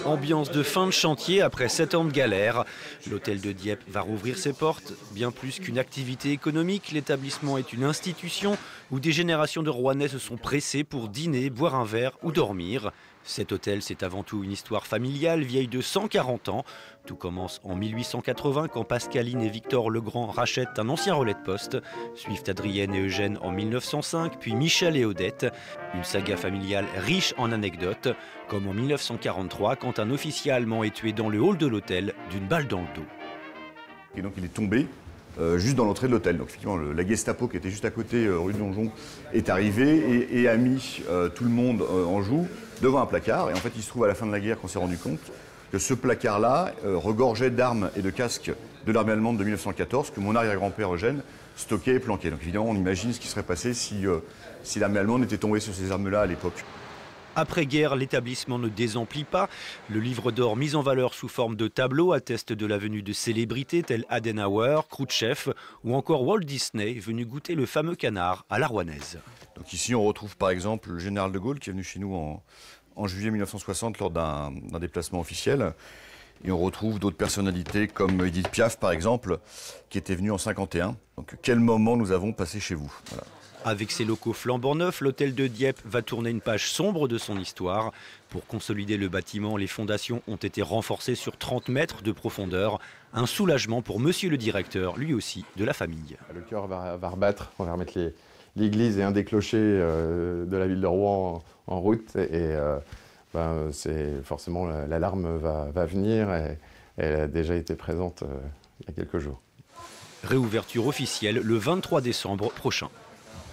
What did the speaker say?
Ambiance de fin de chantier après 7 ans de galère. L'hôtel de Dieppe va rouvrir ses portes. Bien plus qu'une activité économique, l'établissement est une institution où des générations de Rouennais se sont pressées pour dîner, boire un verre ou dormir. Cet hôtel, c'est avant tout une histoire familiale vieille de 140 ans. Tout commence en 1880 quand Pascaline et Victor Legrand rachètent un ancien relais de poste. Suivent Adrienne et Eugène en 1905, puis Michel et Odette. Une saga familiale riche en anecdotes, comme en 1943 quand un officier allemand est tué dans le hall de l'hôtel d'une balle dans le dos. Et donc il est tombé juste dans l'entrée de l'hôtel. Donc effectivement, la Gestapo qui était juste à côté, rue de Donjon, est arrivée et a mis tout le monde en joue devant un placard. Et en fait, il se trouve à la fin de la guerre qu'on s'est rendu compte que ce placard-là regorgeait d'armes et de casques de l'armée allemande de 1914 que mon arrière-grand-père Eugène stockait et planquait. Donc évidemment, on imagine ce qui serait passé si l'armée allemande était tombée sur ces armes-là à l'époque. Après-guerre, l'établissement ne désemplit pas. Le livre d'or mis en valeur sous forme de tableaux atteste de la venue de célébrités telles Adenauer, Khrouchtchev ou encore Walt Disney, venu goûter le fameux canard à la rouennaise. Donc ici, on retrouve par exemple le général de Gaulle qui est venu chez nous en juillet 1960 lors d'un déplacement officiel. Et on retrouve d'autres personnalités comme Edith Piaf par exemple, qui était venue en 1951. Donc quel moment nous avons passé chez vous. Voilà. Avec ses locaux flambant neufs, l'hôtel de Dieppe va tourner une page sombre de son histoire. Pour consolider le bâtiment, les fondations ont été renforcées sur 30 mètres de profondeur. Un soulagement pour monsieur le directeur, lui aussi, de la famille. Le cœur va rebattre, on va remettre l'église et un des clochers de la ville de Rouen en route. Et c'est forcément l'alarme va venir et elle a déjà été présente il y a quelques jours. Réouverture officielle le 23 décembre prochain.